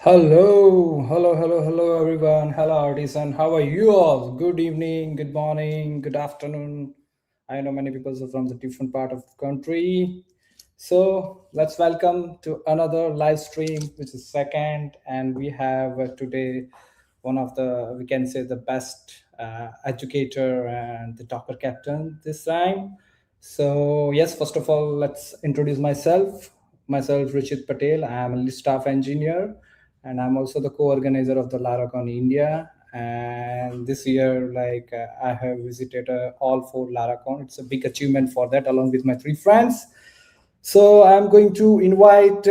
Hello, everyone. Hello, artisan. How are you all? Good evening, good morning, good afternoon. I know many people are from the different part of the country. So let's welcome to another live stream, which is second, and we have today one of the we can say the best educator and the doctor captain this time. So yes, first of all, let's introduce myself. Myself, Ruchit Patel. I am a lead staff engineer, and I'm also the co-organizer of the Laracon India. And this year, I have visited all four Laracon. It's a big achievement for that, along with my three friends. So I'm going to invite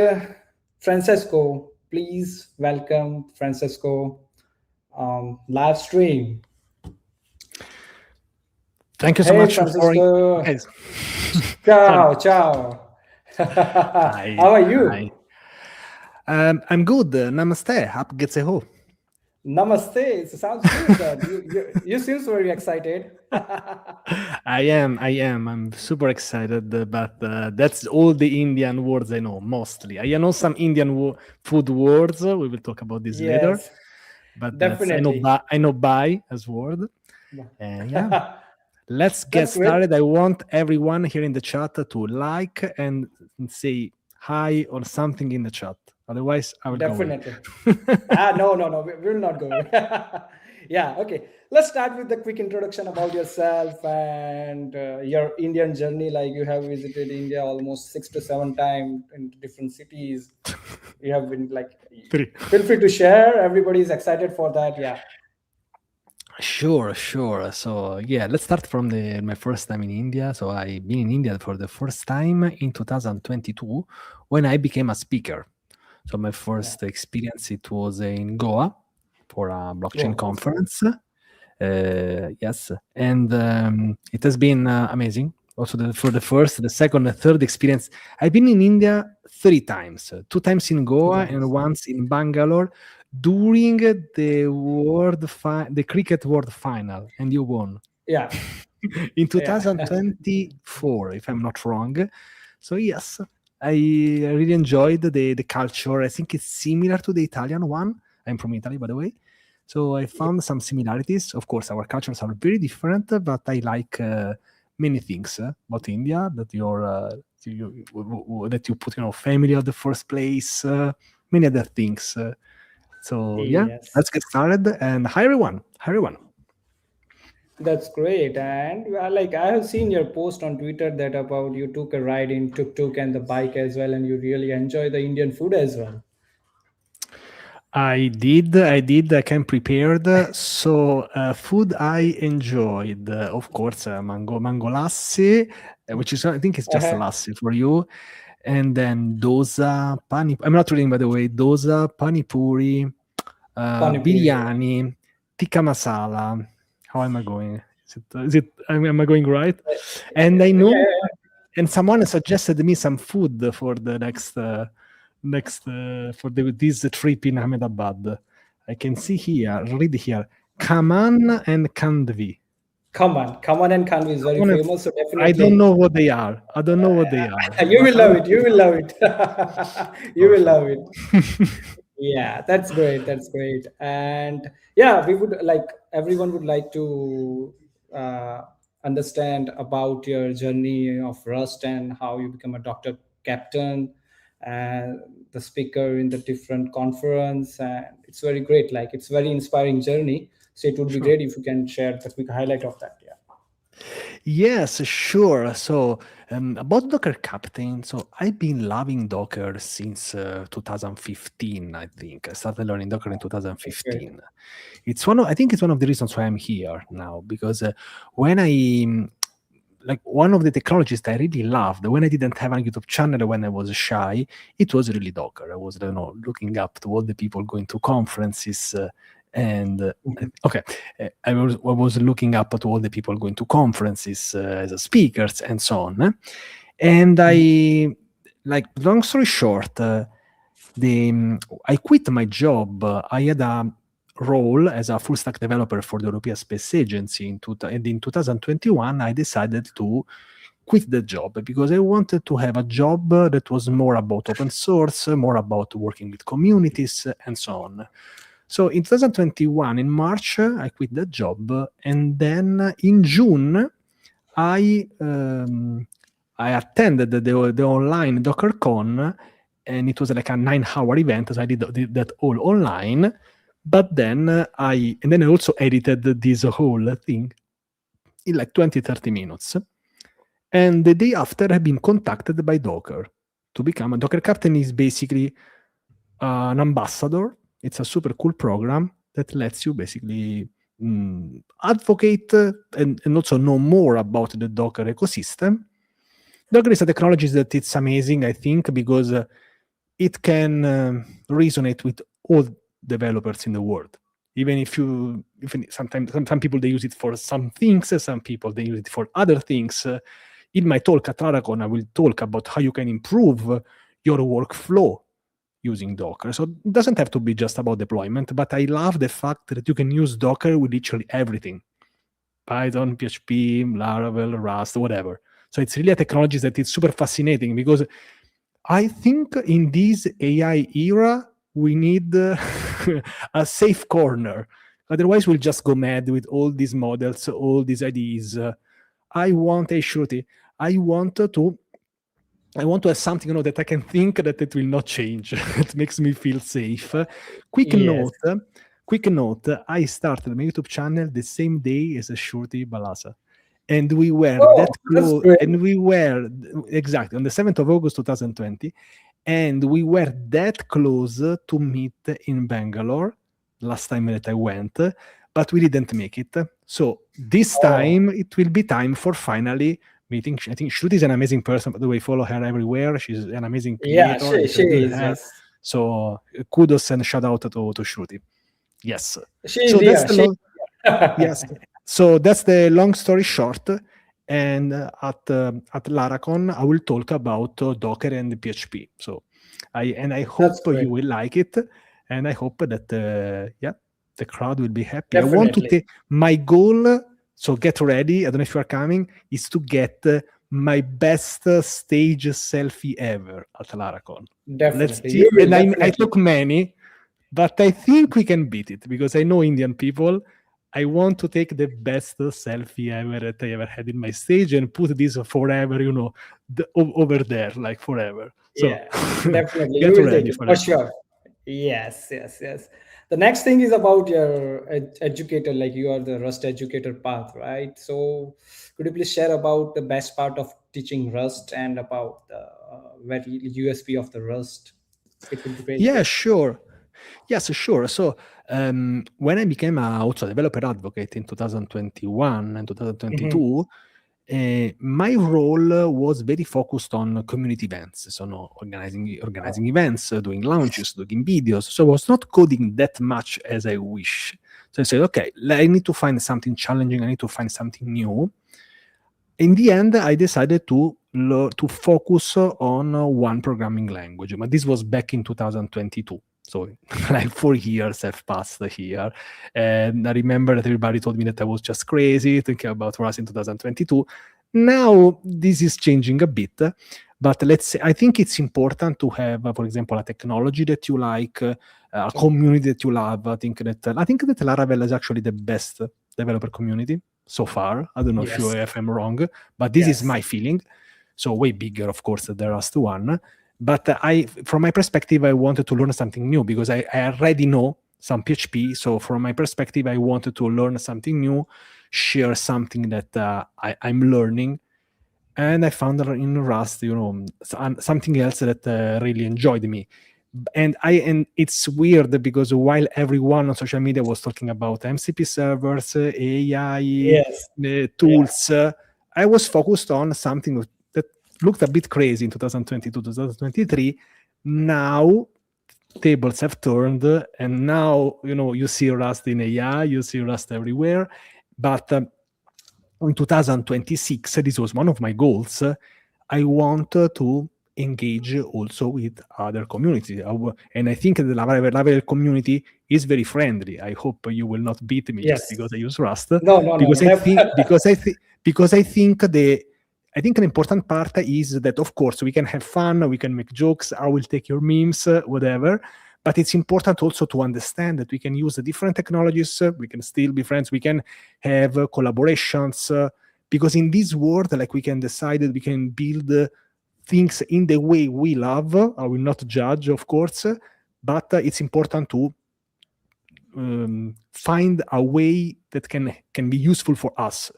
Francesco. Please welcome Francesco live stream. Thank you so Hey, much for. Francesco. Okay. Ciao. Hi. How are you? Hi. I'm good. Namaste. Apgetseho. Namaste. It sounds good. You seem very excited. I am. I'm super excited, but that's all the Indian words I know, mostly. I know some Indian food words. We will talk about this later. Yes, But definitely. I know bye as word. And yeah. Let's get That's great. started. I want everyone here in the chat to like and say hi or something in the chat. Otherwise, I will Definitely. go away. No. We will not go. Yeah, okay. Let's start with the quick introduction about yourself and your Indian journey. Like you have visited India almost 6 to 7 times in different cities. You have been like, feel free to share. Everybody is excited for that. Yeah. Sure. So yeah, let's start from my first time in India. So I've been in India for the first time in 2022 when I became a speaker. So my first experience, it was in Goa for a blockchain conference. Yes, and it has been amazing. Also, for the first, the second, the third experience, I've been in India 3 times. 2 times in Goa and once in Bangalore during the cricket world final, and you won. Yeah. In 2024, if I'm not wrong. So yes, I really enjoyed the culture. I think it's similar to the Italian one. I'm from Italy, by the way. So I found some similarities. Of course, our cultures are very different, but I like many things about India that that you put, family at the first place, many other things. So yeah, let's get started. And hi everyone. That's great. And I have seen your post on Twitter that about you took a ride in tuk-tuk and the bike as well, and you really enjoy the Indian food as well. I did. I came prepared. So food I enjoyed, of course, mango lassi, which is, I think it's just a lassi for you. And then dosa, pani. I'm not reading, by the way. Dosa, pani puri, biryani, tikka masala. How am I going? Am I going right? And I know, and someone suggested me some food for the next for this trip in Ahmedabad. I can see here, read here, Kaman and Kandvi. Kaman and Kandvi is very famous, so definitely. I don't know what they are. You will love it. You will love it. Yeah, that's great. And yeah, we would everyone would like to understand about your journey of Rust and how you become a doctor captain and the speaker in the different conference. And it's very great. It's very inspiring journey. So it would be great if you can share the quick highlight of that. Yeah. Yes, sure. So, about Docker Captain, so I've been loving Docker since 2015, I think. I started learning Docker in That's great. 2015. I think it's one of the reasons why I'm here now, because when like one of the technologies that I really loved when I didn't have a YouTube channel, when I was shy, it was really Docker. I was, looking up to all the people going to conferences, and Mhm. okay, I was looking up to all the people going to conferences as speakers and so on. And Mhm. like, long story short, I quit my job. I had a role as a full stack developer for the European Space Agency and in 2021 I decided to quit the job because I wanted to have a job that was more about open source, more about working with communities, and so on. So in 2021, in March, I quit the job, and then in June, I um, I attended the online DockerCon, and it was like a 9 hour event. So I did that all online. But then I also edited this whole thing in like 20-30 minutes. And the day after, I've been contacted by Docker to become a Docker Captain. Is basically an ambassador. It's a super cool program that lets you basically advocate and also know more about the Docker ecosystem. Docker is a technology that it's amazing, I think, because it can resonate with all developers in the world. Even if you, even sometimes some people they use it for some things, some people they use it for other things. In my talk at Laracon, I will talk about how you can improve your workflow using Docker. So it doesn't have to be just about deployment, but I love the fact that you can use Docker with literally everything. Python, PHP, Laravel, Rust, whatever. So it's really a technology that is super fascinating because I think in this AI era, we need a safe corner. Otherwise, we'll just go mad with all these models, all these ideas. I want a surety. I want to I want to have something, that I can think that it will not change. It makes me feel safe. Quick Yes. note, quick note. I started my YouTube channel the same day as Shruti Balasa, and we were Oh, that that's close. great. And we were exactly on the 7th of August 2020, and we were that close to meet in Bangalore last time that I went, but we didn't make it. So this Oh, time it will be time for finally meeting. I think Shruti is an amazing person. By the way, follow her everywhere. She's an amazing yeah, creator, she good is. help. Yes, So kudos and shout out to Shruti. Yes. she is So that's here. the She. long. Yes. So that's the long story short. And at Laracon, I will talk about Docker and PHP. So I That's hope great. you will like it, and I hope that yeah, the crowd will be happy. I want to Definitely, take my goal. So get ready. I don't know if you are coming. Is to get my best stage selfie ever at Laracon. Let's definitely. see. You will And I definitely. took many, but I think we can beat it because I know Indian people. I want to take the best selfie ever that I ever had in my stage and put this forever, over there, like forever. So Yeah, definitely. You get will take ready it for for it. sure. Yes, yes, yes. The next thing is about your educator, like you are the Rust educator path, right? So, could you please share about the best part of teaching Rust and about the very USP of the Rust? It would be great. Yeah, sure. Yes, sure. So when I became also a developer advocate in 2021 and Mhm. 2022, my role was very focused on community events. So no, organizing events, doing launches, doing videos. So I was not coding that much as I wish. So I said, okay, I need to find something challenging. I need to find something new. In the end, I decided to focus on one programming language, but this was back in 2022. So, like 4 years have passed here, and I remember that everybody told me that I was just crazy thinking about Rust in 2022. Now this is changing a bit, but let's say I think it's important to have, for example, a technology that you like, a community that you love. I think that Laravel is actually the best developer community so far. I don't know Yes, if I'm wrong, but this is yes, my feeling. So way bigger, of course, than the last one. But from my perspective, I wanted to learn something new because I already know some PHP. So from my perspective, I wanted to learn something new, share something that I'm learning, and I found in Rust, something else that really enjoyed me. And it's weird because while everyone on social media was talking about MCP servers, AI, Yes. Yeah. tools, I was focused on something that looked a bit crazy in 2022, 2023. Now tables have turned, and now you see Rust in AI, you see Rust everywhere. But in 2026, this was one of my goals. I want to engage also with other communities. And I think the Laravel community is very friendly. I hope you will not beat me just Yes. because I use Rust, No, no, no, because I never. think because I think an important part is that of course we can have fun, we can make jokes, I will take your memes, whatever. But it's important also to understand that we can use different technologies, we can still be friends, we can have collaborations, because in this world, like, we can decide that we can build things in the way we love. I will not judge, of course, but it's important to find a way that can be useful for us,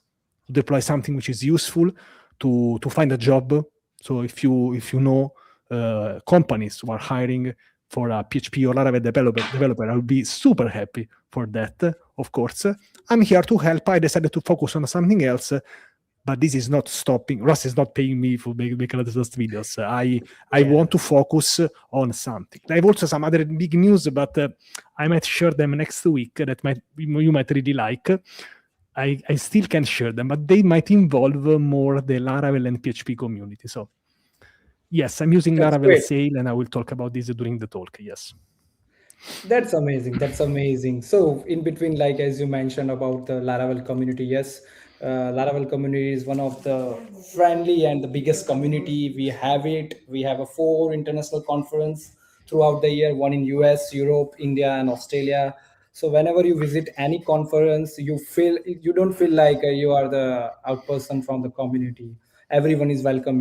to deploy something which is useful, to find a job. So if you know companies who are hiring for a PHP or Laravel developer, I will be super happy for that. Of course, I'm here to help. I decided to focus on something else, but this is not stopping. Russ is not paying me for making those videos. I Yeah. want to focus on something. I have also some other big news, but I might share them next week that you might really like. I still can share them, but they might involve more the Laravel and PHP community. So yes, I'm using That's Laravel great. Sail, and I will talk about this during the talk. Yes. That's amazing. That's amazing. So, in between, like as you mentioned about the Laravel community, yes, Laravel community is one of the friendly and the biggest community. We have it. We have a 4 international conference throughout the year, one in US, Europe, India, and Australia. So, whenever you visit any conference, you don't feel like you are the out person from the community. Everyone is welcome.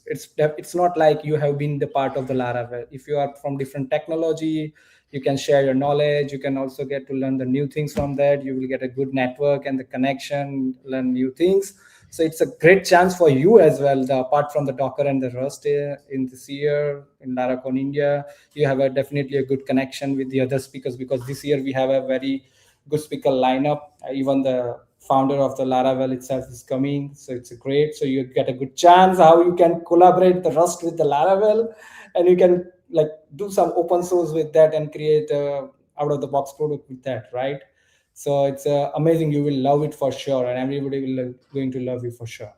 It's not like you have been the part of the Laravel. If you are from different technology, you can share your knowledge. You can also get to learn the new things from that. You will get a good network and the connection, learn new things. So it's a great chance for you as well. Apart from the Docker and the Rust in this year in Laracon India, you have definitely a good connection with the other speakers, because this year we have a very good speaker lineup. Even the founder of the Laravel itself is coming, so it's great. So you get a good chance how you can collaborate the Rust with the Laravel, and you can like do some open source with that and create a out of the box product with that, right? So it's amazing. You will love it for sure, and everybody will going to love you for sure.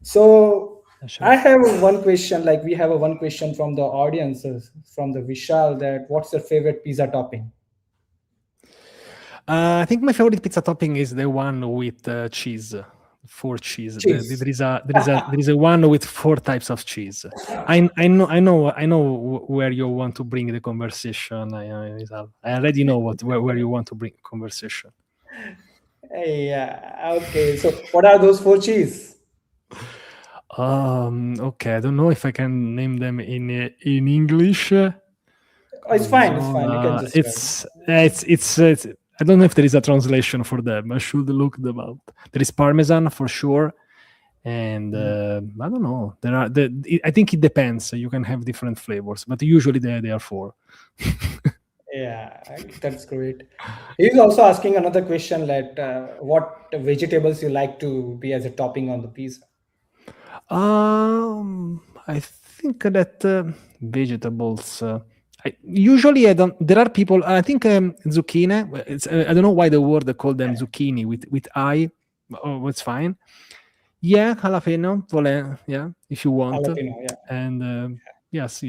So Sure. I have one question. Like we have a one question from the audiences from the Vishal, that what's your favorite pizza topping? I think my favorite pizza topping is the one with cheese, four cheese. Cheese. There is a one with four types of cheese. I know where you want to bring the conversation. I already know where you want to bring conversation. Yeah. Okay. So what are those 4 cheese? Okay, I don't know if I can name them in English. Oh, it's fine. It's fine. You can Gorgonzola. just tell. It's. I don't know if there is a translation for them. I should look them up. There is Parmesan for sure, and I don't know. I think it depends. You can have different flavors, but usually they are four. Yeah, that's great. He's also asking another question, that what vegetables you like to be as a topping on the pizza? I think that vegetables. Usually, I don't. There are people. I think zucchini. I don't know why the word they call them zucchini with I. Oh, it's fine. Yeah, jalapeno. Yeah, if you want. Jalapeno, yeah. And yes,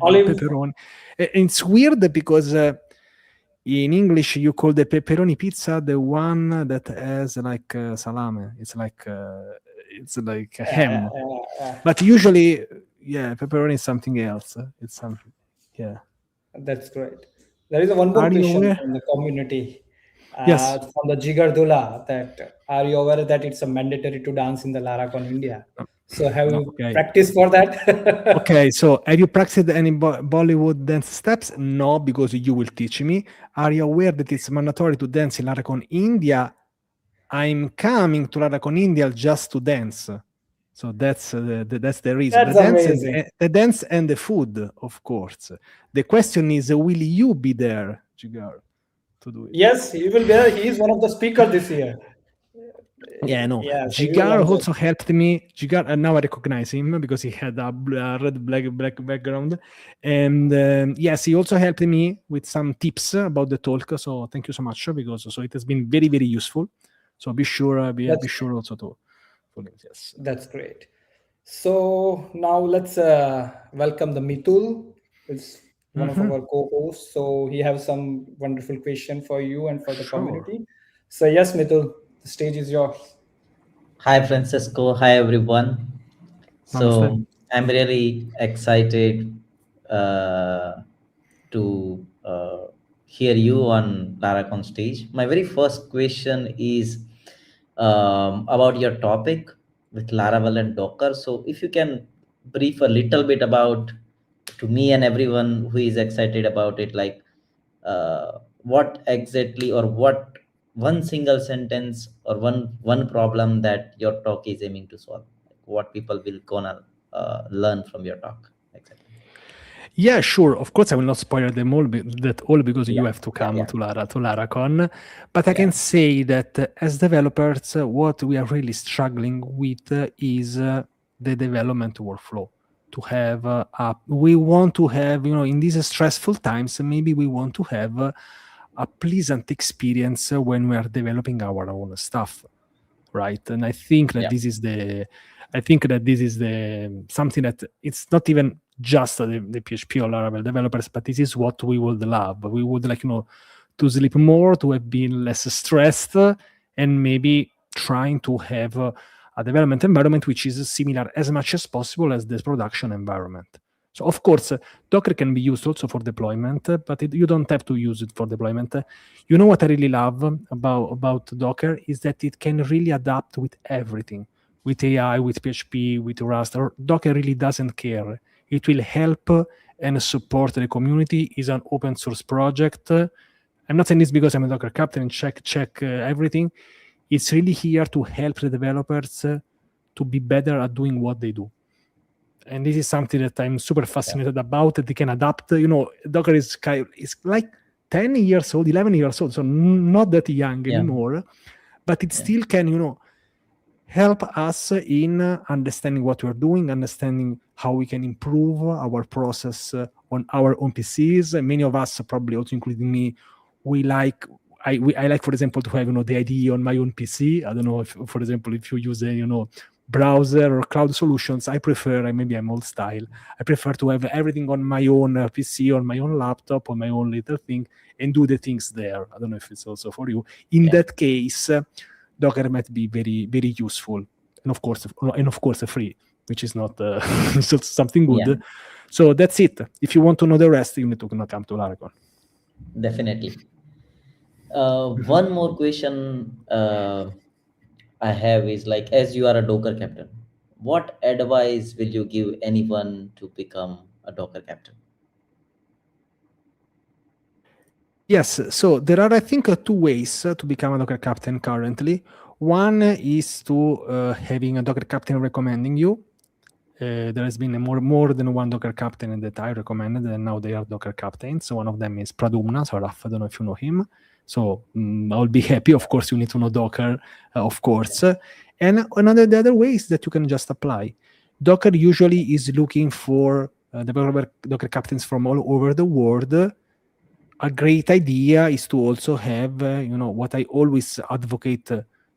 Olive, pepperoni. It's weird because in English you call the pepperoni pizza the one that has like salame. It's like a yeah, ham. yeah, yeah. But usually, yeah, pepperoni is something else. It's something. Yeah. That's great. There is a one more Are you question aware? from the community, Yes. from the Jigar Dula, that are you aware that it's a mandatory to dance in the Laracon India? So have you Okay. practiced for that? Okay, so have you practiced any Bollywood dance steps? No, because you will teach me. Are you aware that it's mandatory to dance in Laracon India? I'm coming to Laracon India just to dance. So that's the reason. That's amazing. The dance and the food, of course. The question is, will you be there, Jigar, to do it? Yes, he will be there. He is one of the speaker this year. Yeah, no. Yeah, so we will Jigar enjoy. also helped me. Jigar, now I recognize him because he had a red black background, and yes, he also helped me with some tips about the talk. So thank you so much because it has been very useful. So be sure, be That's sure also to follow it. Yes. that's great. So now let's welcome the Mitul. It's one of Mm-hmm. our co-hosts. So he has some wonderful question for you and for the Sure. community. So yes, Mitul, the stage is yours. Hi, Francesco. Hi, everyone. Namaste. So I'm really excited uh, to hear you on Laracon stage. My very first question is about your topic with Laravel and Docker. So if you can brief a little bit about to me and everyone who is excited about it, like what exactly or what one single sentence or one problem that your talk is aiming to solve, like what people will gonna learn from your talk exactly. Yeah, sure. Of course, I will not spoil them all, that all because Yeah, you have to yeah, come yeah, to Laracon. But I yeah, can say that as developers, what we are really struggling with is the development workflow. To have we want to have, in these stressful times, maybe we want to have a pleasant experience when we are developing our own stuff, right? And I think that yeah, this is the something that it's not even just the PHP or Laravel developers, but this is what we would love. We would like, to sleep more, to have been less stressed, and maybe trying to have a development environment which is similar as much as possible as this production environment. So of course, Docker can be used also for deployment, but you don't have to use it for deployment. You know what I really love about Docker is that it can really adapt with everything, with AI, with PHP, with Rust. Or Docker really doesn't care. It will help and support the community. Is an open source project. I'm not saying this because I'm a Docker captain and check everything. It's really here to help the developers to be better at doing what they do. And this is something that I'm super yeah, fascinated about. That they can adapt. Docker is like 10 years old, 11 years old, so not that young yeah, anymore, but it yeah, still can, help us in understanding what we're doing, understanding how we can improve our process on our own PCs. And many of us, probably also including me, we like. I like, for example, to have the IDE on my own PC. I don't know if, for example, if you use a browser or cloud solutions. I prefer, maybe I'm old style. I prefer to have everything on my own PC, on my own laptop, on my own little thing, and do the things there. I don't know if it's also for you. In yeah, that case, Docker might be very useful, and of course free, which is not it's also something yeah, good. So that's it. If you want to know the rest, you need to come to Laracon. definitely. Mhm. One more question I have is like, as you are a Docker captain, what advice will you give anyone to become a Docker captain? Yes, so there are, I think, two ways to become a Docker captain currently. One is to having a Docker captain recommending you. There has been more than one Docker captain that I recommended, and now they are Docker captains. So one of them is Pradumna. So Raf, I don't know if you know him. So I'll be happy. Of course, you need to know Docker, of course. And the other way is that you can just apply. Docker usually is looking for developer Docker captains from all over the world. A great idea is to also have, what I always advocate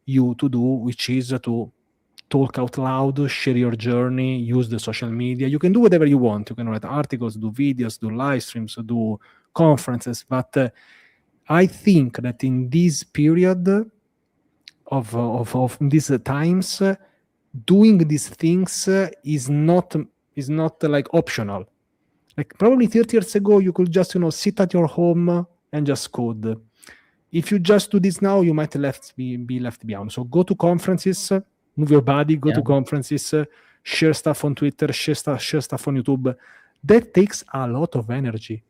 you to do, which is to talk out loud, share your journey, use the social media. You can do whatever you want. You can write articles, do videos, do live streams, do conferences. But I think that in this period of these times, doing these things is not like optional. Like probably 30 years ago, you could just sit at your home and just code. If you just do this now, you might be left behind. So go to conferences, move your body, go Yeah, to conferences, share stuff on Twitter, share stuff on YouTube. That takes a lot of energy,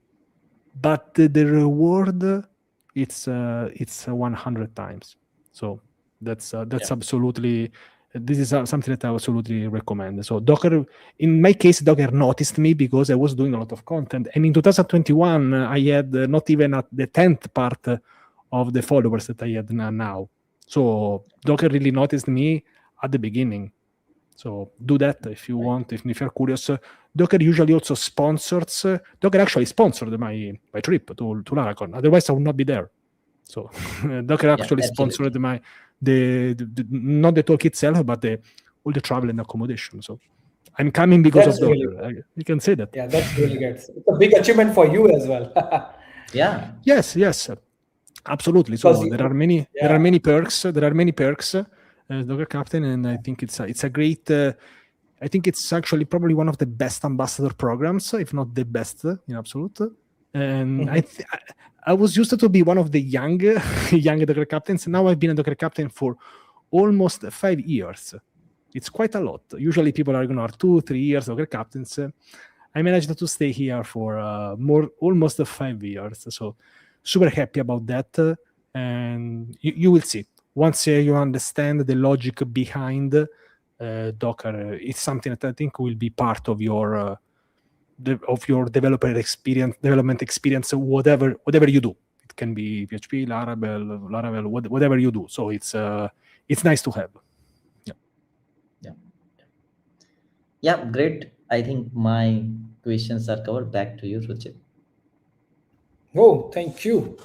but the reward, it's 100 times. So that's Yeah. absolutely, this is something that I absolutely recommend. So Docker, in my case, Docker noticed me because I was doing a lot of content, and in 2021 I had not even at the 10th part of the followers that I had now. So Docker really noticed me at the beginning. So do that if you want, if you're curious. Docker usually also sponsors. Docker actually sponsored my trip to Laracon. Otherwise, I would not be there. So Docker Yeah, actually absolutely. sponsored the not the talk itself, but all the travel and accommodation. So I'm coming because of That's really Docker. good. You can say that. Yeah, that's really good. It's a big achievement for you as well. Yeah. Yes, yes, absolutely. Because So there yeah. are many perks. There are many perks as Docker Captain, and I think it's a great. I think it's actually probably one of the best ambassador programs, if not the best in absolute. And Mhm. I was used to be one of the young young Docker captains. Now I've been a Docker captain for almost 5 years. It's quite a lot. Usually people are 2-3 years Docker captains. I managed to stay here for almost 5 years. So super happy about that. And you will see once you understand the logic behind Docker. It's something that I think will be part of your development experience, whatever you do. It can be PHP, Laravel, whatever you do. So it's nice to have. Yeah. Yeah. Yeah, great. I think my questions are covered. Back to you, Ruchit. Oh, thank you.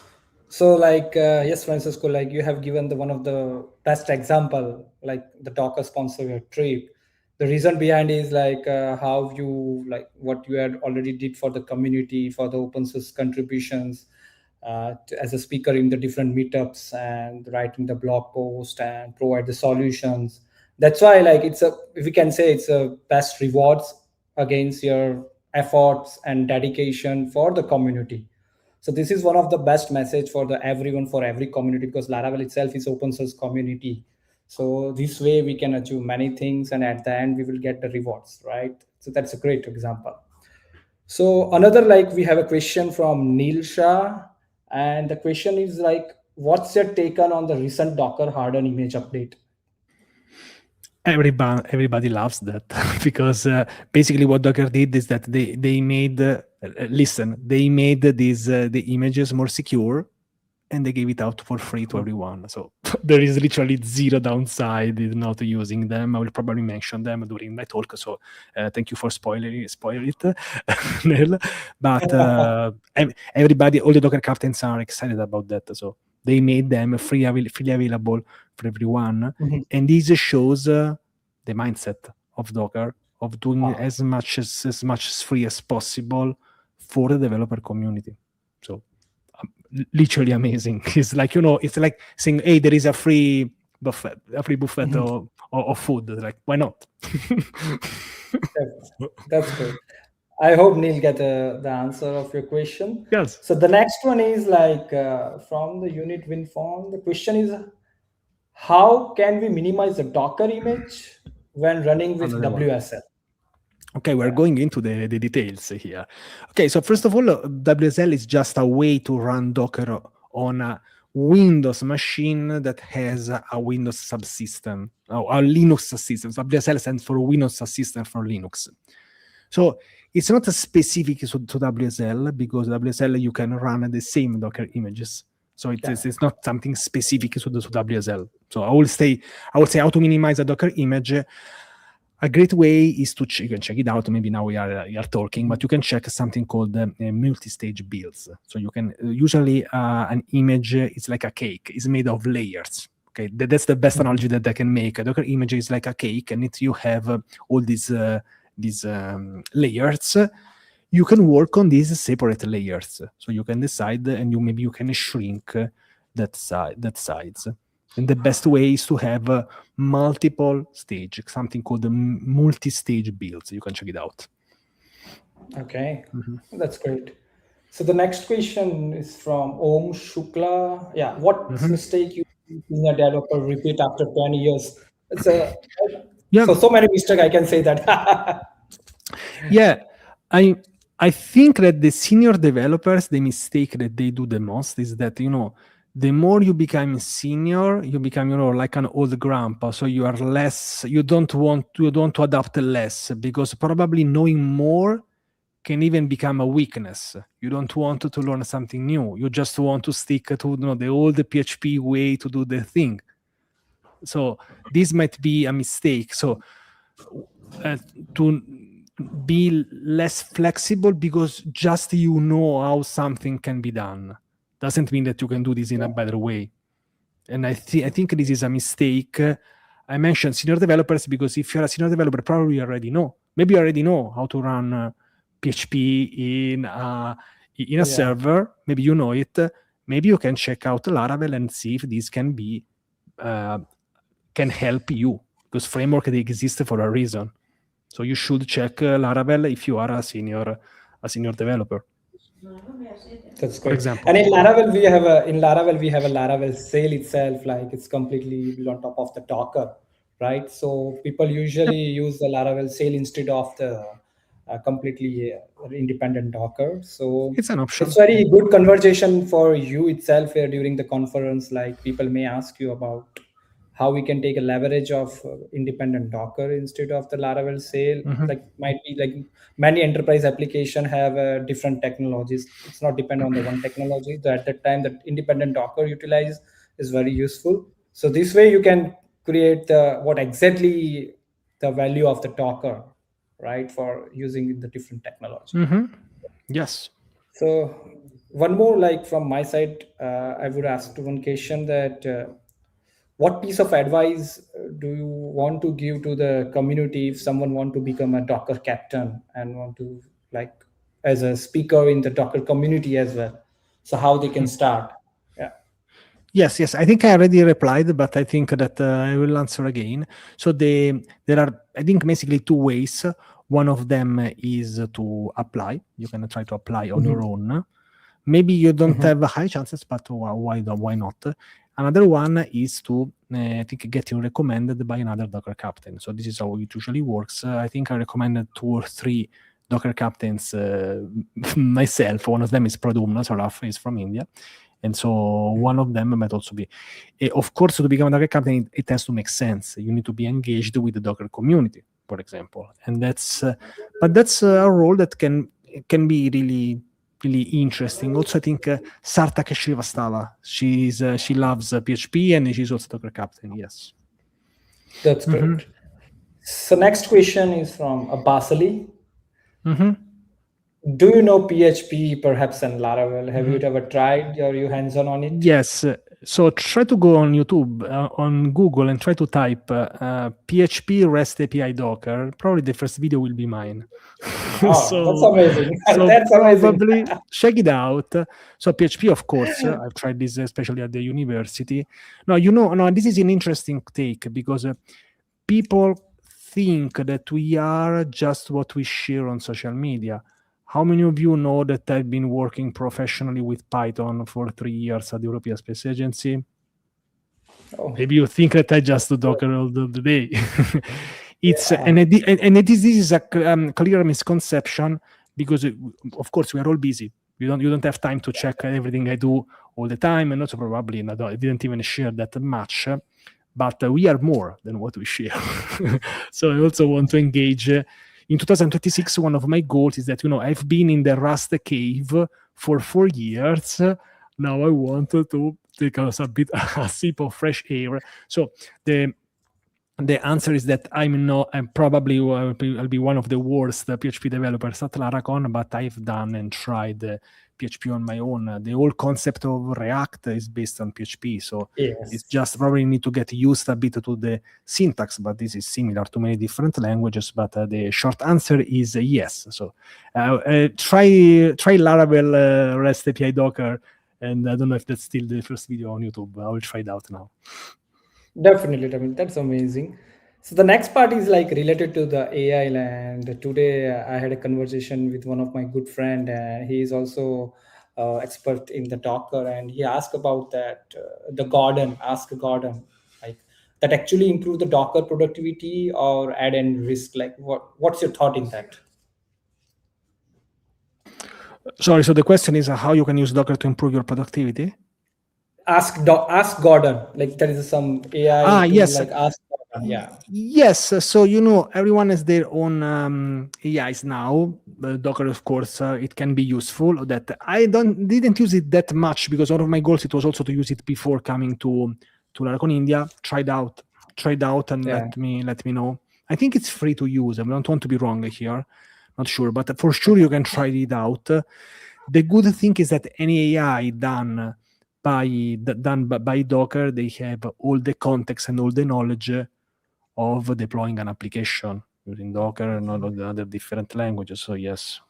So, like, yes, Francisco, like you have given the one of the best example, like the Docker sponsor your trip. The reason behind is like how you like what you had already did for the community for the open source contributions, as a speaker in the different meetups and writing the blog post and provide the solutions. That's why, like, it's a if we can say it's a best rewards against your efforts and dedication for the community. So this is one of the best message for the everyone for every community because Laravel itself is open source community. So this way we can achieve many things and at the end we will get the rewards, right? So that's a great example. So another like we have a question from Neil Shah, and the question is like, what's your take on the recent Docker harden image update? Everybody loves that because basically what Docker did is that they made listen, they made these the images more secure, and they gave it out for free to everyone. So there is literally zero downside in not using them. I will probably mention them during my talk. So thank you for spoiling it, Nel. But everybody, all the Docker captains are excited about that. So they made them freely available for everyone, Mhm. and this shows the mindset of Docker of doing Ah, as much as free as possible for the developer community. So literally amazing. It's like it's like saying, "Hey, there is a free buffet mhm. of food." Like, why not? That's great. I hope Neil get the answer of your question. Yes, So the next one is like from the unit win form. The question is, how can we minimize the Docker image when running with another one. WSL? Okay, we're Yeah, going into the details here. Okay, so first of all, WSL is just a way to run Docker on a Windows machine that has a Windows subsystem, or a Linux subsystem. So WSL stands for Windows Subsystem for Linux. So it's not a specific to WSL because WSL you can run the same Docker images. So yeah. it's not something specific to WSL. So I would say how to minimize a Docker image. A great way is you can check it out. Maybe now we are talking, but you can check something called multi-stage builds. So you can usually an image is like a cake. It's made of layers. Okay, that's the best Mhm. analogy that I can make. A Docker image is like a cake, and you have all these layers. You can work on these separate layers. So you can decide, and maybe you can shrink that size. And the best way is to have multiple stage, something called the multi-stage builds. You can check it out. Okay, Mhm. that's great. So the next question is from Om Shukla. Yeah, what Mhm. mistake you senior developer repeat after 10 years? It's a Yeah, So many mistake I can say that. yeah. I I think that the senior developers, the mistake that they do the most is that, the more you become senior, you become, like an old grandpa. So you are less, you don't want to adapt less, because probably knowing more can even become a weakness. You don't want to learn something new. You just want to stick to, the old PHP way to do the thing. So this might be a mistake. So uh, to be less flexible, because just how something can be done doesn't mean that you can do this in a better way. And I think this is a mistake. I mentioned senior developers because if you're a senior developer, probably you already know. Maybe you already know how to run PHP in a Yeah, server. Maybe you know it. Maybe you can check out Laravel and see if this uh, can help you, because framework they exist for a reason. So you should check Laravel if you are a senior developer, that's for great. example. And in Laravel we have a Laravel sale itself, like it's completely built on top of the Docker, right? So people usually Yep. use the Laravel sale instead of the completely independent Docker. So It's an it's option. very good conversation for you itself during the conference. Like people may ask you about how we can take a leverage of independent Docker instead of the Laravel sale. Mhm. Like might be like many enterprise application have different technologies. It's not depend on the one technology. So at that time, that independent Docker utilize is very useful. So this way you can create the what exactly the value of the Docker, right, for using the different technology. Mhm. Yes. So one more, like from my side, I would ask to one question that what piece of advice do you want to give to the community if someone want to become a Docker captain and want to like as a speaker in the Docker community as well? So how they can start? Yeah. Yes, yes. I think I already replied, but I think that I will answer again. So there are, I think, basically two ways. One of them is to apply. You can try to apply on your Mhm. own. Maybe you don't Mhm. have high chances, but why not? Another one is to, I think, getting recommended by another Docker captain. So this is how it usually works. I think I recommended 2 or 3 Docker captains myself. One of them is Pradumna, so Raf is from India. And so one of them might also be. Of course, to become a Docker captain, it has to make sense. You need to be engaged with the Docker community, for example. And but that's a role that can be really really interesting. Also, I think Sartak Srivastava, she loves PHP and she's also Docker captain. Yes. That's Hmm. great. So next question is from Abbas Ali. Hmm. Do you know PHP perhaps and Laravel? Have you Hmm. ever tried? Are you hands-on on it? Yes. So try to go on YouTube, on Google, and try to type PHP REST API Docker. Probably the first video will be mine. Oh, that's so, amazing. so That's amazing. probably check it out. So PHP, of course, I've tried this especially at the university. No, no, this is an interesting take because people think that we are just what we share on social media. How many of you know that I've been working professionally with Python for 3 years at the European Space Agency? Oh, Maybe you think that I just do Docker all the day. It's yeah. this is a clear misconception because of course we are all busy. You don't have time to check everything I do all the time, and also probably I didn't even share that much. But we are more than what we share. So I also want to engage. In 2026, one of my goals is that I've been in the Rust cave for 4 years. Now I want to take us a bit a sip of fresh air. So the answer is that I'm not. I'm probably I'll be one of the worst PHP developers at Laracon, but I've done and tried PHP on my own. The whole concept of React is based on PHP, so it's Yes. just probably need to get used a bit to the syntax. But this is similar to many different languages. But the short answer is yes. So try Laravel REST API Docker, and I don't know if that's still the first video on YouTube. I will try it out now. Definitely, I mean that's amazing. So the next part is like related to the AI land. Today I had a conversation with one of my good friend, and he is also expert in the Docker, and he asked about that the Gordon, ask Gordon, like that actually improve the Docker productivity or add any risk? Like what's your thought in that? Sorry, so the question is how you can use Docker to improve your productivity? Ask Gordon. Like there is some AI tool Yes. like Ask Gordon. Yeah. Yes, so everyone has their own AIs now. Docker, of course, it can be useful. That I didn't use it that much because one of my goals it was also to use it before coming to Laracon India. Tried out, and Yeah. let me know. I think it's free to use. I don't want to be wrong here, not sure, but for sure you can try it out. The good thing is that any AI done by Docker, they have all the context and all the knowledge of deploying an application using Docker and all of the other different languages. So yes.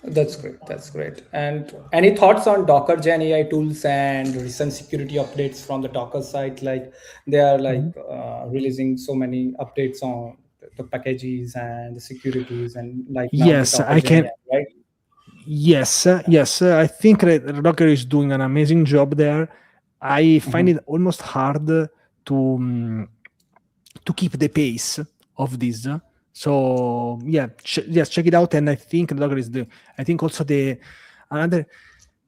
That's great. That's great. And any thoughts on Docker Gen AI tools and recent security updates from the Docker side? Like they are like Mhm. releasing so many updates on the packages and the securities, and like now the Yes, Docker I Gen can. AI, right? Yes. I think that Docker is doing an amazing job there. I find Mhm. it almost hard to keep the pace of this. So yeah, yes, check it out. And I think Docker is the. I think also the another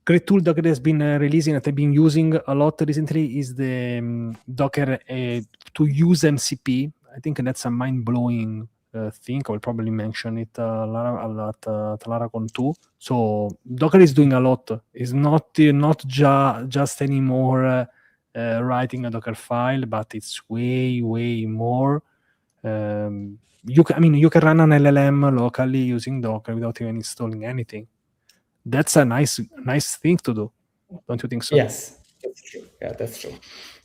great tool Docker has been releasing that I've been using a lot recently is the Docker to use MCP. I think that's a mind blowing thing. I will probably mention it a lot at Laracon too. So Docker is doing a lot. It's not just anymore writing a Docker file, but it's way more. You can run an LLM locally using Docker without even installing anything. That's a nice thing to do, don't you think so? Yes, that's true. Yeah, that's true.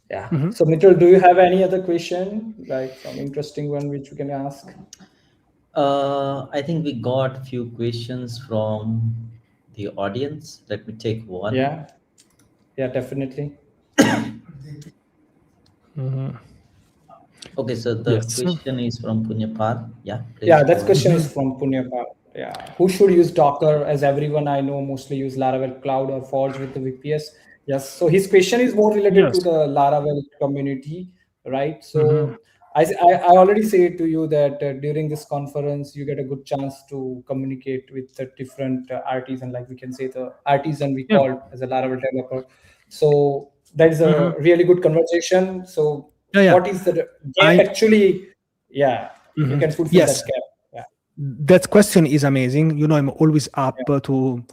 Yeah. Hmm. So Mitchell, do you have any other question, like some interesting one which we can ask? I think we got few questions from the audience. Let me take one. Yeah. Yeah, definitely. Hmm. Okay, so the Yes. question is from Punyapal. Yeah, please Yeah, go that ahead. question Hmm. is from Punya. Yeah, who should use Docker? As everyone I know mostly use Laravel Cloud or Forge with the VPS. Yes, so his question is more related to Yes. the Laravel community, right? Hmm. So I already say to you that during this conference you get a good chance to communicate with the different artisan, like we can say the artisan we Yeah. called as a Laravel developer. So that is Hmm. a really good conversation. So Yeah. what is the gap I. actually? Yeah, you Mhm. can fulfill Yes. that gap. Yeah. That question is amazing. I'm always Yeah, up to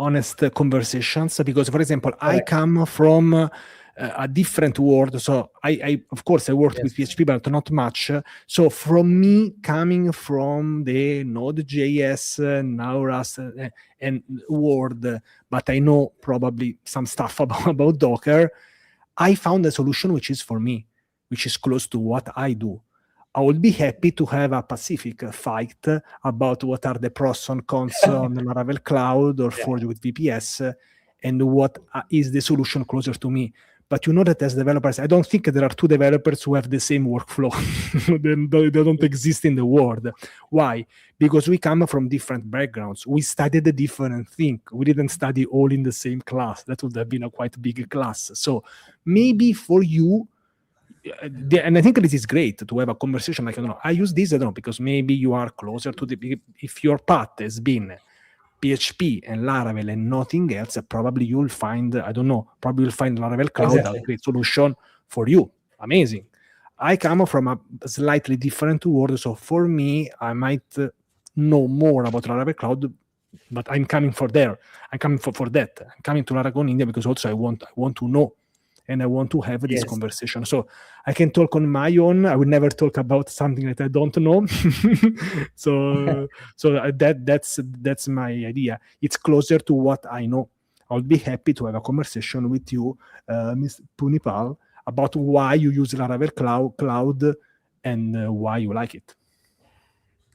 honest conversations because, for example, I correct. come from a different world. So I of course, I worked with Yes. PHP, but not much. So from me coming from the Node.js, now Rust, and Word, but I know probably some stuff about Docker. I found a solution which is for me, which is close to what I do. I would be happy to have a Pacific fight about what are the pros and cons on the Laravel Cloud or Yeah. Forge with VPS, and what is the solution closer to me. But you know that as developers, I don't think there are two developers who have the same workflow. They don't exist in the world. Why? Because we come from different backgrounds. We studied a different thing. We didn't study all in the same class. That would have been a quite big class. So maybe for you, and I think this is great to have a conversation like, I don't know, I use this, I don't know, because maybe you are closer to if your path has been PHP and Laravel and nothing else, probably you'll find, I don't know, probably you'll find Laravel Cloud a Exactly. great solution for you. Amazing. I come from a slightly different world, so for me, I might know more about Laravel Cloud, but I'm coming for there. I'm coming for that. I'm coming to Laracon India because also I want to know and I want to have this Yes. conversation. So I can talk on my own. I will never talk about something that I don't know. So that's my idea. It's closer to what I know. I would be happy to have a conversation with you, Ms. Punipal, about why you use Laravel Cloud and why you like it.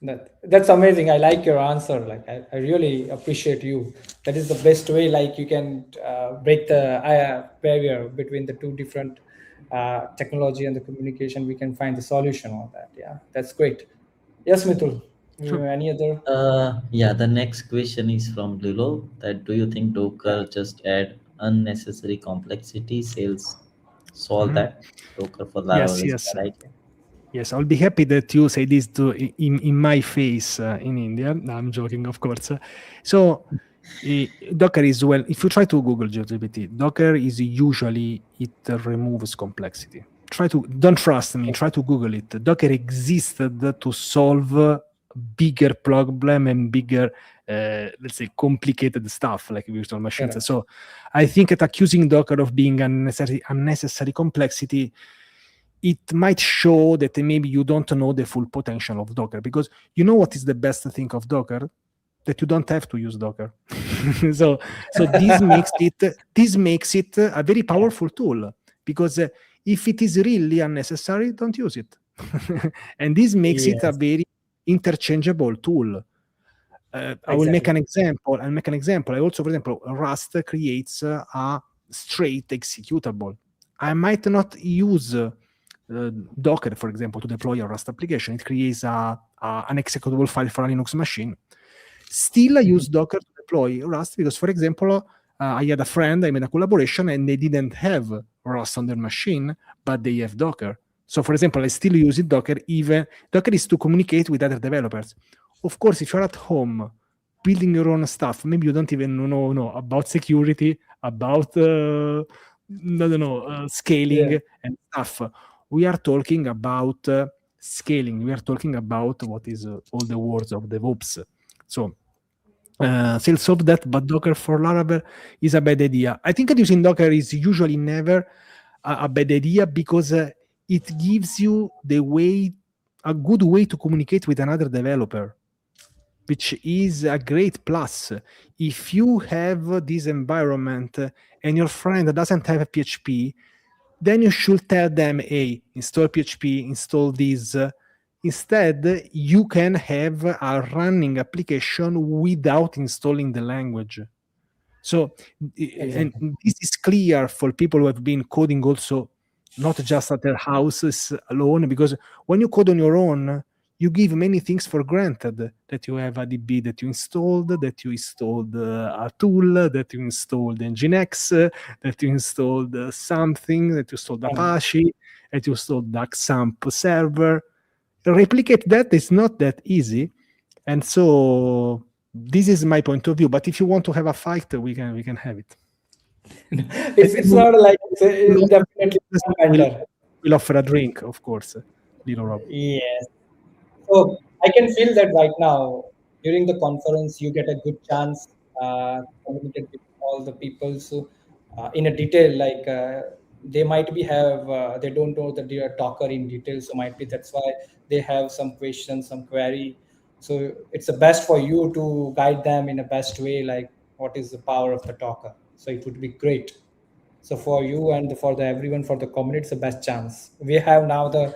That's amazing. I like your answer. Like I really appreciate you. That is the best way. Like you can break the barrier between the two different technology and the communication. We can find the solution on that. Yeah, that's great. Yes, Mitul. Sure. Any other? Yeah, the next question is from Lilo. That do you think Yeah. Docker just add unnecessary complexity, sales solve Mhm. that. Docker for Yes, Laravel is yes. bad idea. Yes, I'll be happy that you say this in my face in India. No, I'm joking, of course. So, Docker is well. If you try to Google GPT, Docker is usually it removes complexity. Try to don't trust me. Try to Google it. Docker existed to solve bigger problem and bigger, let's say, complicated stuff like virtual machines. Correct. So, I think that accusing Docker of being unnecessary complexity, it might show that maybe you don't know the full potential of Docker, because you know what is the best thing of Docker? That you don't have to use Docker. so so this makes it a very Yeah. powerful tool, because if it is really unnecessary, don't use it. And this makes it a Yes. very interchangeable tool. I will make Exactly. an example. I'll make an example. I also, for example, Rust creates a straight executable. I might not use Docker, for example, to deploy a Rust application. It creates an executable file for a Linux machine. Still, I use Mhm. Docker to deploy Rust because, for example, I had a friend, I made a collaboration, and they didn't have Rust on their machine, but they have Docker. So, for example, I still use it Docker. Even Docker is to communicate with other developers. Of course, if you're at home building your own stuff, maybe you don't even know about security, about I don't know, Yeah. scaling and stuff. We are talking about scaling. We are talking about what is all the words of DevOps. So still solve that, but Docker for Laravel is a bad idea. I think that using Docker is usually never a bad idea, because it gives you a good way to communicate with another developer, which is a great plus. If you have this environment and your friend doesn't have a PHP, then you should tell them, hey, install PHP, install this. Instead, you can have a running application without installing the language. So, and Exactly. this is clear for people who have been coding also, not just at their houses alone, because when you code on your own, you give many things for granted, that you have a DB that you installed, that you installed a tool, that you installed Nginx, that you installed something, that you installed And Apache, that you installed the XAMPP server. Replicate that is not that easy. And so this is my point of view. But if you want to have a fight, we can have it. it's We'll, not like it's we'll offer, definitely some we'll, vendor. we'll offer a drink, of course, little Rob. Yes. So I can feel that right now during the conference you get a good chance to communicate with all the people. So in a detail, like they might be have they don't know the talker in detail, so might be that's why they have some questions, some query. So it's the best for you to guide them in a best way, like what is the power of the talker. So it would be great. So for you and for the everyone for the community, it's the best chance. We have now the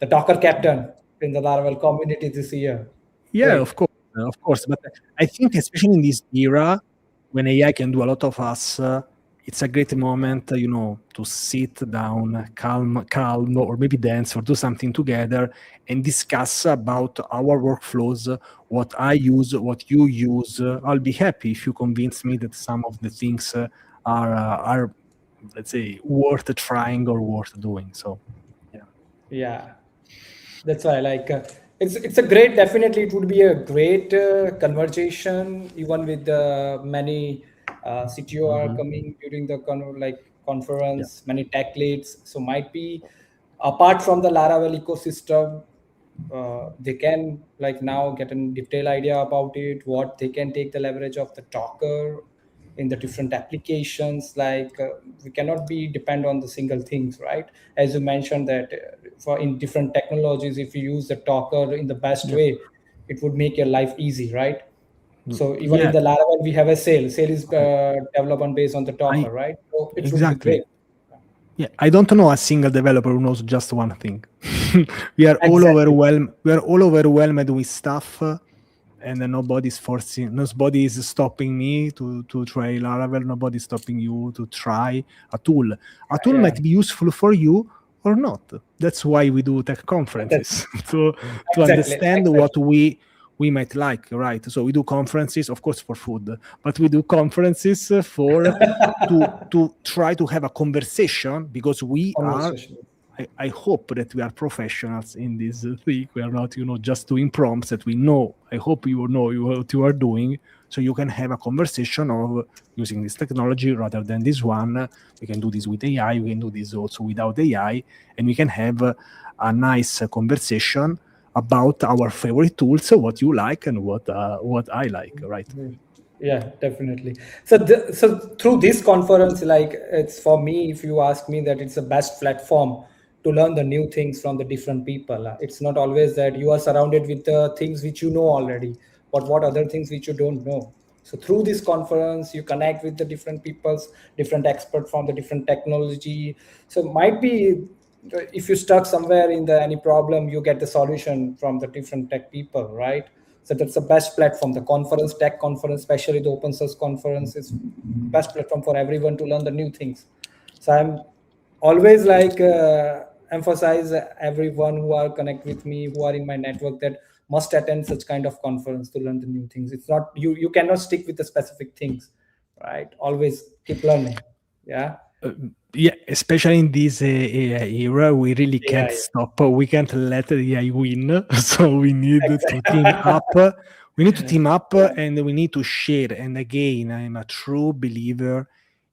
talker captain in the Laravel community this year. Yeah, Great. of course. But I think, especially in this era, when AI can do a lot of us, it's a great moment, to sit down, calm, or maybe dance or do something together and discuss about our workflows, what I use, what you use. I'll be happy if you convince me that some of the things are, let's say, worth trying or worth doing. So, yeah. Yeah. That's why like it's a great, definitely it would be a great conversation even with many CTO are Mhm. coming during the Yeah. conference, many tech leads, so might be apart from the Laravel ecosystem, they can like now get a detailed idea about it, what they can take the leverage of the Docker in the different applications. Like we cannot be depend on the single things, right? As you mentioned that for in different technologies, if you use the Docker in the best Yeah. way, it would make your life easy, right? So even in Yeah. the Laravel we have a sale is Okay. development based on the I Docker, right? So it would be exactly. great. Yeah, I don't know a single developer who knows just one thing. We are all Exactly. overwhelmed. We are all overwhelmed with stuff, and nobody's forcing. Nobody is stopping me to try Laravel. Nobody's stopping you to try a tool. A tool Yeah, might be useful for you or not. That's why we do tech that's conferences to exactly understand exactly. we might like, right? So we do conferences, of course, for food, but we do conferences for to try to have a conversation, because we are, Conversation. I hope that we are professionals in this thing. We are not, just doing prompts that we know. I hope you know what you are doing, so you can have a conversation of using this technology rather than this one. We can do this with AI. We can do this also without AI, and we can have a nice conversation about our favorite tools, what you like and what I like, right? Yeah, definitely. So, so through this conference, like it's for me, if you ask me, that it's the best platform to learn the new things from the different people. It's not always that you are surrounded with the things which you know already, but what other things which you don't know. So through this conference, you connect with the different peoples, different experts from the different technology. So might be if you stuck somewhere in the any problem, you get the solution from the different tech people, right? So that's the best platform. The conference, tech conference, especially the open source conference, is best platform for everyone to learn the new things. So I'm always like emphasize everyone who are connect with me, who are in my network, that must attend such kind of conference to learn the new things. It's not you cannot stick with the specific things, right? Always keep learning. Yeah. Yeah, especially in this AI era, we really can't Yeah. stop. We can't let the AI win. So we need to team Exactly. up. We need to team up, and we need to share. And again, I'm a true believer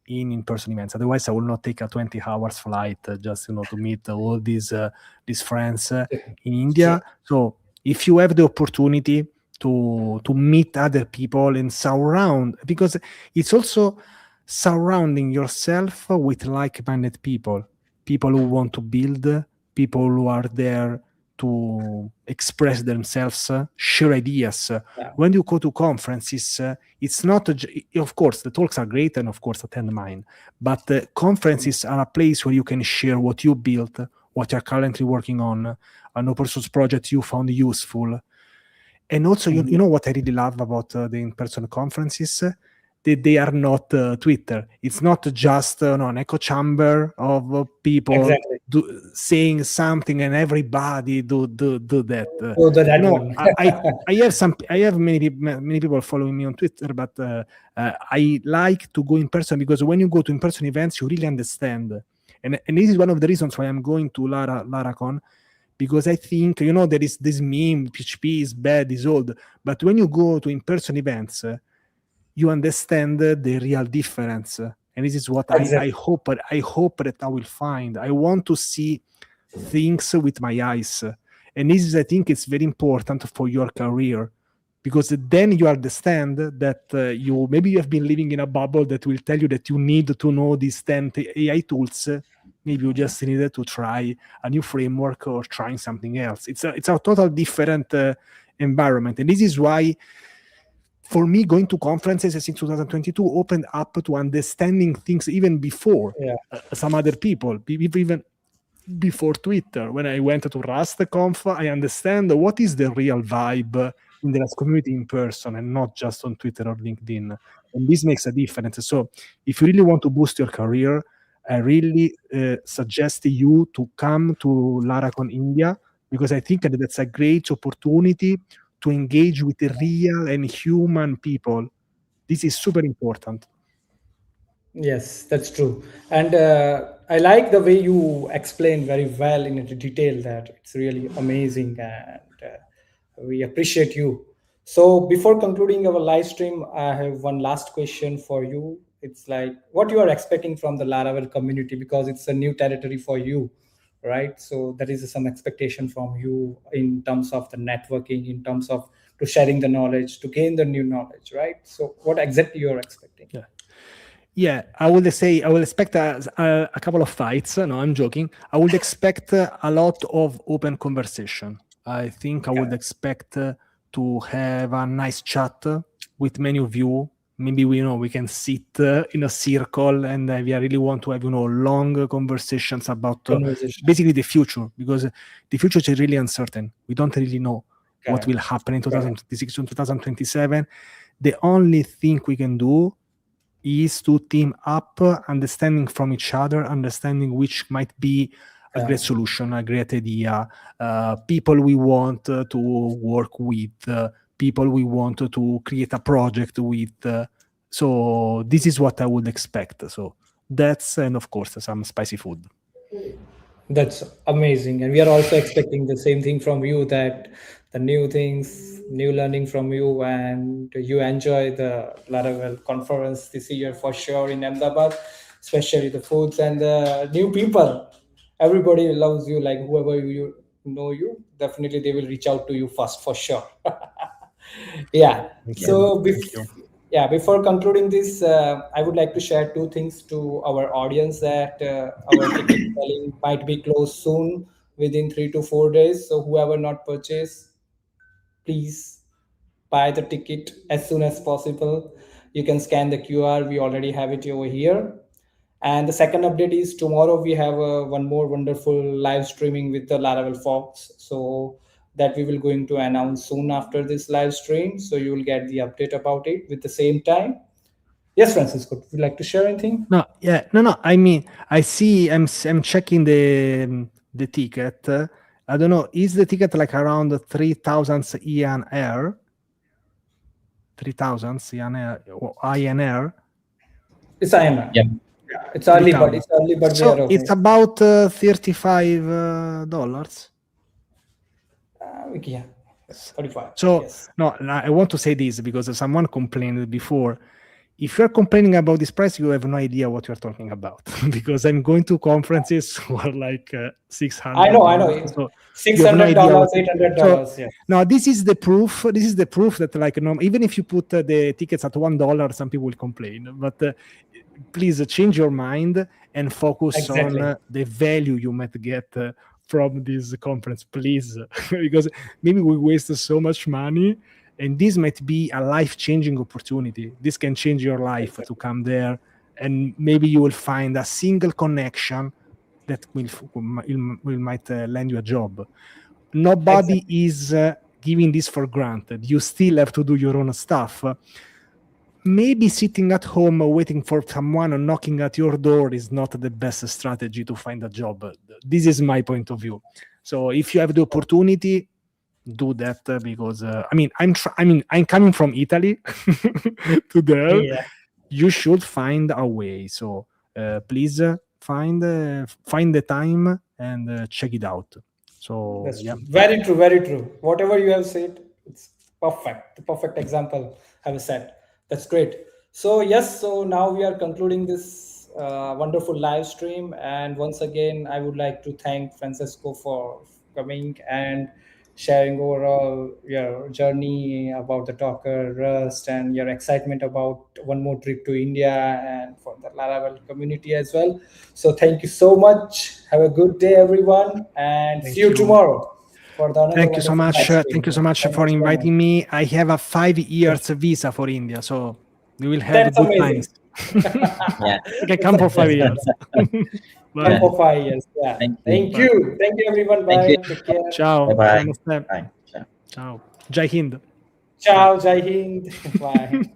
in in-person events. Otherwise, I will not take a 20 hours flight just to meet all these friends in It's true. India. So if you have the opportunity to meet other people and surround, because it's also surrounding yourself with like-minded people who want to build, people who are there to express themselves, share ideas. Yeah. When you go to conferences, it's not, of course, the talks are great, and of course, attend mine, but conferences are a place where you can share what you built, what you're currently working on, an open source project you found useful. And also, you know what I really love about the in-person conferences? They are not Twitter. It's not just an echo chamber of people Exactly. saying something and everybody do that. So that one. I have many people following me on Twitter, but I like to go in person, because when you go to in-person events, you really understand. And this is one of the reasons why I'm going to Laracon, because I think, there is this meme, PHP is bad, is old, but when you go to in-person events, you understand the real difference. And this is what I Exactly. hope that I will find. I want to see things with my eyes. And this is, I think, it's very important for your career, because then you understand that you have been living in a bubble that will tell you that you need to know these 10 AI tools. Maybe you just needed to try a new framework or trying something else. It's a total different environment. And this is why, for me, going to conferences since 2022 opened up to understanding things even before Yeah. some other people, even before Twitter. When I went to RustConf, I understand what is the real vibe in the Rust community in person, and not just on Twitter or LinkedIn. And this makes a difference. So if you really want to boost your career, I really suggest you to come to Laracon India, because I think that that's a great opportunity to engage with the real and human people. This is super important. Yes, that's true. And I like the way you explain very well in detail that it's really amazing, and we appreciate you. So before concluding our live stream, I have one last question for you. It's like what you are expecting from the Laravel community, because it's a new territory for you, right? So there is some expectation from you in terms of the networking, in terms of to sharing the knowledge, to gain the new knowledge, right? So what exactly you're expecting? Yeah. Yeah, I would say I will expect a couple of fights. No, I'm joking. I would expect a lot of open conversation. I think I Okay. would expect to have a nice chat with many of you. Maybe we can sit in a circle, and we really want to have long conversations about Conversation. basically the future, because the future is really uncertain. We don't really know what will Correct. happen in Correct. 2026 and 2027. The only thing we can do is to team up, understanding from each other, understanding which might be a Yeah. great solution, a great idea, people we want to work with, people we want to create a project with. So this is what I would expect. So that's, and of course some spicy food. That's amazing. And we are also expecting the same thing from you, that the new things, new learning from you, and you enjoy the Laravel conference this year for sure in Ahmedabad, especially the foods and the new people. Everybody loves you, like whoever you know you, definitely they will reach out to you first for sure. Yeah. Thank you. So, Thank you. yeah, before concluding this, I would like to share two things to our audience, that our ticket selling might be closed soon within 3 to 4 days. So, whoever not purchased, please buy the ticket as soon as possible. You can scan the QR. We already have it over here. And the second update is tomorrow we have one more wonderful live streaming with the Laravel Fox. So that we will going to announce soon after this live stream. So you will get the update about it with the same time. Yes, Francisco, would you like to share anything? No, yeah, no. I mean, I see. I'm checking the ticket. I don't know. Is the ticket like around 3,000 INR? 3,000 INR or INR? It's INR. Yep. Yeah, it's early, but 3,000. it's early, but we So are okay. it's about $35. Yeah, 35. So Yes. no, I want to say this because someone complained before. If you're complaining about this price, you have no idea what you're talking about. Because I'm going to conferences who are like $600. I know. So $600, you have no idea what. $800. So Yeah. now this is the proof. This is the proof that like no, even if you put the tickets at $1, some people will complain. But please change your mind and focus Exactly. on the value you might get from this conference, please, because maybe we waste so much money. And this might be a life-changing opportunity. This can change your life to come there, and maybe you will find a single connection that might land you a job. Nobody is giving this for granted. You still have to do your own stuff. Maybe sitting at home waiting for someone knocking at your door is not the best strategy to find a job. This is my point of view. So if you have the opportunity, do that because I'm coming from Italy to there. Yeah. You should find a way. So please find the time and check it out. So That's yeah, true. Very true, very true. Whatever you have said, it's perfect. The perfect example have said. That's great. So yes, so now we are concluding this wonderful live stream, and once again, I would like to thank Francesco for coming and sharing overall your journey about the Docker Rust and your excitement about one more trip to India and for the Laravel community as well. So thank you so much. Have a good day, everyone, and Thank see you you. tomorrow for the another Thank you so wonderful much. live stream. Thank you so much Thank for you so much. inviting me. I have a 5 years visa for India, so we will have That's good amazing. times. Yeah. I can come for 5 years. Come Bye. for 5 years. Yeah. Thank you. Thank you. Thank you, everyone. Thank Bye. you. Take care. Ciao. Bye-bye. Namaste. Bye. Ciao. Ciao. Jai Hind. Ciao. Jai Hind. Bye.